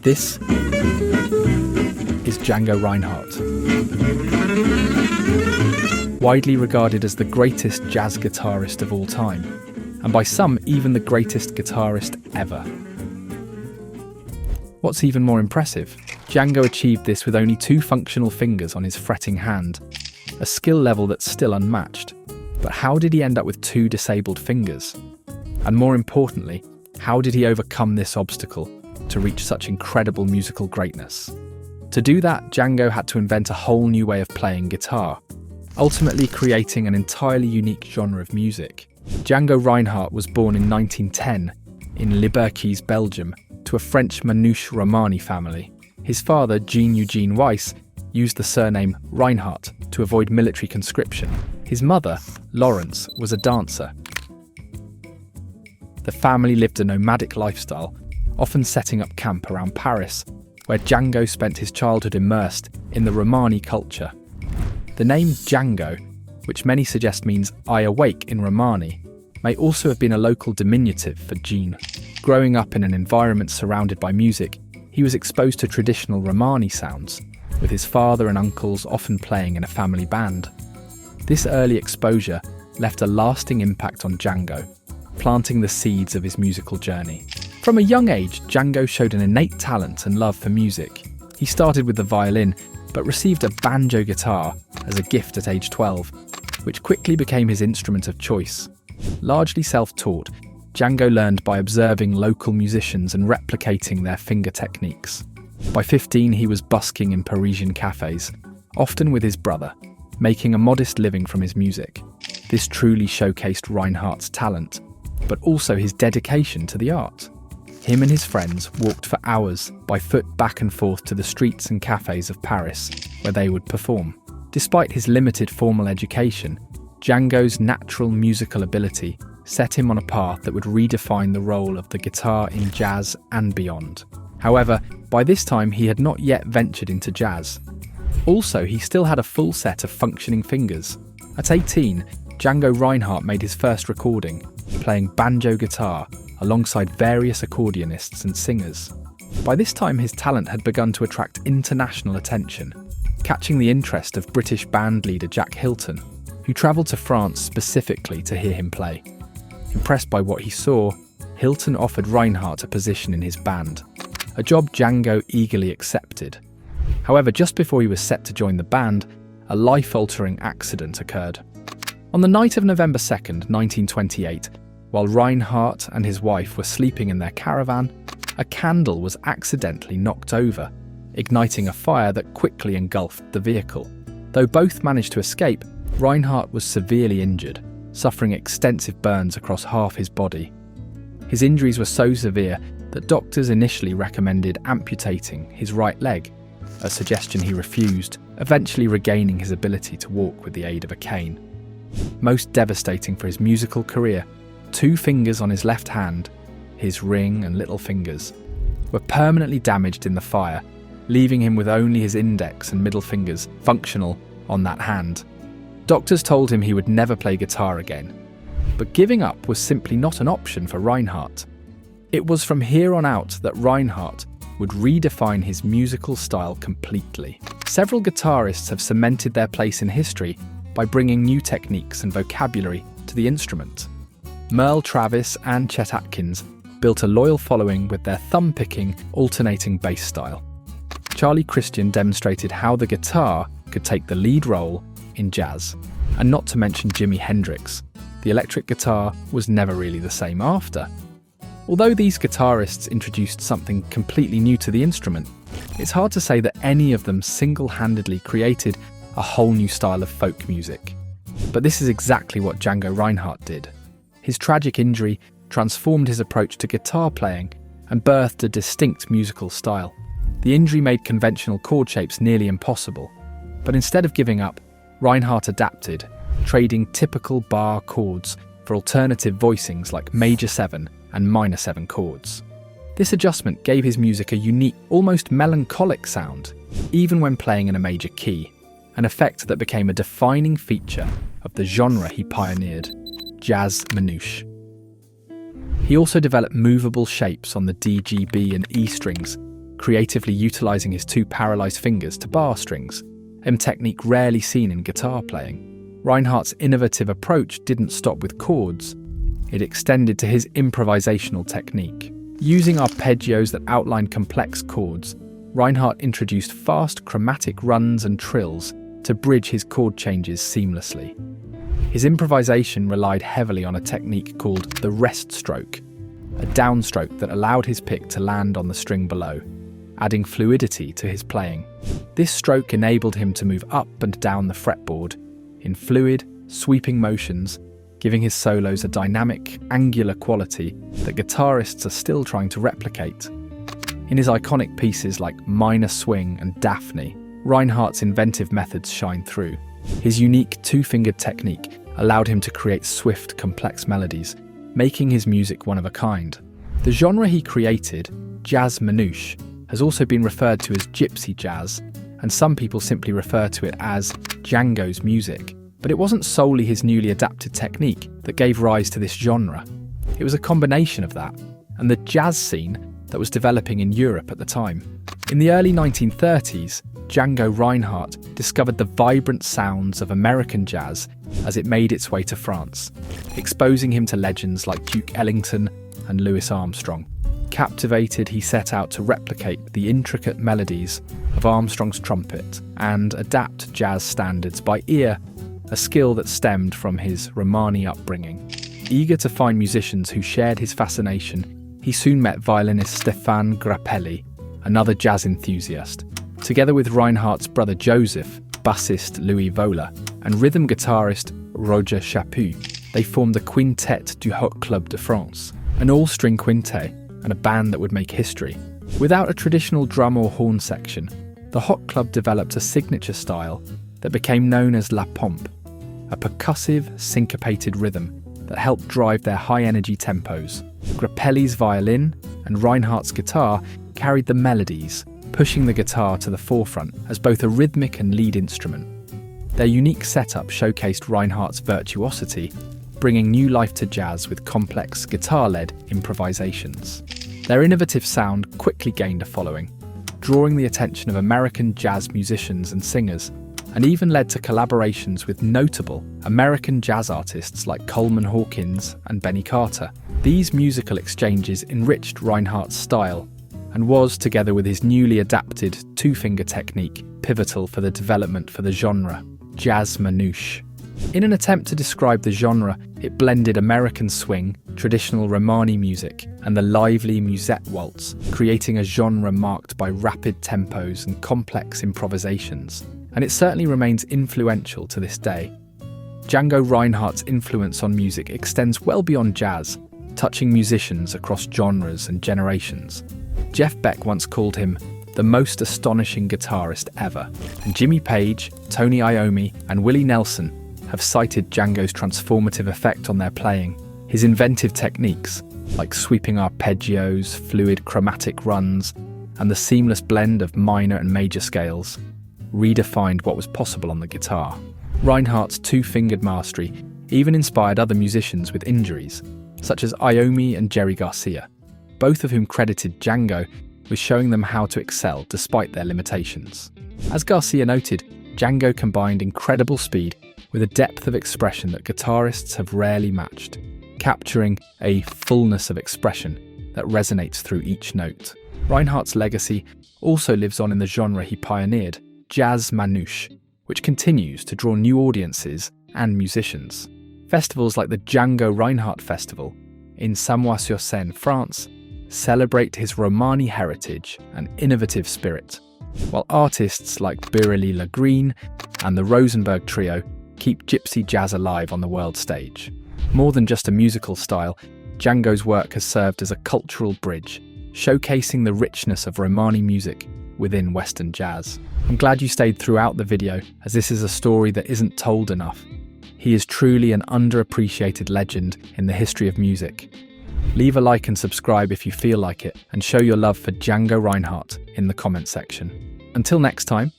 This is Django Reinhardt. Widely regarded as the greatest jazz guitarist of all time, and by some even the greatest guitarist ever. What's even more impressive, Django achieved this with only 2 functional fingers on his fretting hand, a skill level that's still unmatched. But how did he end up with 2 disabled fingers? And more importantly, how did he overcome this obstacle to reach such incredible musical greatness? To do that, Django had to invent a whole new way of playing guitar, ultimately creating an entirely unique genre of music. Django Reinhardt was born in 1910 in Liberquies, Belgium, to a French Manouche Romani family. His father, Jean-Eugene Weiss, used the surname Reinhardt to avoid military conscription. His mother, Laurence, was a dancer. The family lived a nomadic lifestyle, often setting up camp around Paris, where Django spent his childhood immersed in the Romani culture. The name Django, which many suggest means "I awake" in Romani, may also have been a local diminutive for Jean. Growing up in an environment surrounded by music, he was exposed to traditional Romani sounds, with his father and uncles often playing in a family band. This early exposure left a lasting impact on Django, planting the seeds of his musical journey. From a young age, Django showed an innate talent and love for music. He started with the violin, but received a banjo guitar as a gift at age 12, which quickly became his instrument of choice. Largely self-taught, Django learned by observing local musicians and replicating their finger techniques. By 15, he was busking in Parisian cafes, often with his brother, making a modest living from his music. This truly showcased Reinhardt's talent, but also his dedication to the art. Him and his friends walked for hours by foot back and forth to the streets and cafes of Paris, where they would perform. Despite his limited formal education, Django's natural musical ability set him on a path that would redefine the role of the guitar in jazz and beyond. However, by this time he had not yet ventured into jazz. Also, he still had a full set of functioning fingers. At 18, Django Reinhardt made his first recording, playing banjo guitar alongside various accordionists and singers. By this time, his talent had begun to attract international attention, catching the interest of British band leader Jack Hilton, who travelled to France specifically to hear him play. Impressed by what he saw, Hilton offered Reinhardt a position in his band, a job Django eagerly accepted. However, just before he was set to join the band, a life-altering accident occurred. On the night of November 2nd, 1928, while Reinhardt and his wife were sleeping in their caravan, a candle was accidentally knocked over, igniting a fire that quickly engulfed the vehicle. Though both managed to escape, Reinhardt was severely injured, suffering extensive burns across half his body. His injuries were so severe that doctors initially recommended amputating his right leg, a suggestion he refused, eventually regaining his ability to walk with the aid of a cane. Most devastating for his musical career, 2 fingers on his left hand, his ring and little fingers, were permanently damaged in the fire, leaving him with only his index and middle fingers functional on that hand. Doctors told him he would never play guitar again, but giving up was simply not an option for Reinhardt. It was from here on out that Reinhardt would redefine his musical style completely. Several guitarists have cemented their place in history by bringing new techniques and vocabulary to the instrument. Merle Travis and Chet Atkins built a loyal following with their thumb-picking, alternating bass style. Charlie Christian demonstrated how the guitar could take the lead role in jazz. And not to mention Jimi Hendrix. The electric guitar was never really the same after. Although these guitarists introduced something completely new to the instrument, it's hard to say that any of them single-handedly created a whole new style of folk music. But this is exactly what Django Reinhardt did. His tragic injury transformed his approach to guitar playing and birthed a distinct musical style. The injury made conventional chord shapes nearly impossible, but instead of giving up, Reinhardt adapted, trading typical bar chords for alternative voicings like major 7 and minor 7 chords. This adjustment gave his music a unique, almost melancholic sound, even when playing in a major key, an effect that became a defining feature of the genre he pioneered, jazz manouche. He also developed movable shapes on the D, G, B and E strings, creatively utilizing his two paralyzed fingers to bar strings, a technique rarely seen in guitar playing. Reinhardt's innovative approach didn't stop with chords. It extended to his improvisational technique. Using arpeggios that outlined complex chords, Reinhardt introduced fast chromatic runs and trills to bridge his chord changes seamlessly. His improvisation relied heavily on a technique called the rest stroke, a downstroke that allowed his pick to land on the string below, adding fluidity to his playing. This stroke enabled him to move up and down the fretboard in fluid, sweeping motions, giving his solos a dynamic, angular quality that guitarists are still trying to replicate. In his iconic pieces like Minor Swing and Daphne, Reinhardt's inventive methods shine through. His unique two-fingered technique allowed him to create swift, complex melodies, making his music one of a kind. The genre he created, jazz manouche, has also been referred to as gypsy jazz, and some people simply refer to it as Django's music. But it wasn't solely his newly adapted technique that gave rise to this genre. It was a combination of that, and the jazz scene that was developing in Europe at the time. In the early 1930s, Django Reinhardt discovered the vibrant sounds of American jazz as it made its way to France, exposing him to legends like Duke Ellington and Louis Armstrong. Captivated, he set out to replicate the intricate melodies of Armstrong's trumpet and adapt jazz standards by ear, a skill that stemmed from his Romani upbringing. Eager to find musicians who shared his fascination, he soon met violinist Stéphane Grappelli, another jazz enthusiast. Together with Reinhardt's brother Joseph, bassist Louis Vola, and rhythm guitarist Roger Chaput, they formed the Quintet du Hot Club de France, an all-string quintet and a band that would make history. Without a traditional drum or horn section, the Hot Club developed a signature style that became known as la pompe, a percussive, syncopated rhythm that helped drive their high-energy tempos. Grappelli's violin and Reinhardt's guitar carried the melodies, pushing the guitar to the forefront as both a rhythmic and lead instrument. Their unique setup showcased Reinhardt's virtuosity, bringing new life to jazz with complex guitar-led improvisations. Their innovative sound quickly gained a following, drawing the attention of American jazz musicians and singers, and even led to collaborations with notable American jazz artists like Coleman Hawkins and Benny Carter. These musical exchanges enriched Reinhardt's style and was, together with his newly adapted two-finger technique, pivotal for the development for the genre, jazz manouche. In an attempt to describe the genre, it blended American swing, traditional Romani music, and the lively musette waltz, creating a genre marked by rapid tempos and complex improvisations. And it certainly remains influential to this day. Django Reinhardt's influence on music extends well beyond jazz, touching musicians across genres and generations. Jeff Beck once called him the most astonishing guitarist ever, and Jimmy Page, Tony Iommi, and Willie Nelson have cited Django's transformative effect on their playing. His inventive techniques, like sweeping arpeggios, fluid chromatic runs, and the seamless blend of minor and major scales, redefined what was possible on the guitar. Reinhardt's two-fingered mastery even inspired other musicians with injuries, such as Iommi and Jerry Garcia, both of whom credited Django with showing them how to excel despite their limitations. As Garcia noted, Django combined incredible speed with a depth of expression that guitarists have rarely matched, capturing a fullness of expression that resonates through each note. Reinhardt's legacy also lives on in the genre he pioneered, jazz manouche, which continues to draw new audiences and musicians. Festivals like the Django Reinhardt Festival in Samois-sur-Seine, France, celebrate his Romani heritage and innovative spirit, while artists like Biréli Lagreen and the Rosenberg Trio keep gypsy jazz alive on the world stage. More than just a musical style, Django's work has served as a cultural bridge, showcasing the richness of Romani music within Western jazz. I'm glad you stayed throughout the video, as this is a story that isn't told enough. He is truly an underappreciated legend in the history of music. Leave a like and subscribe if you feel like it, and show your love for Django Reinhardt in the comment section. Until next time,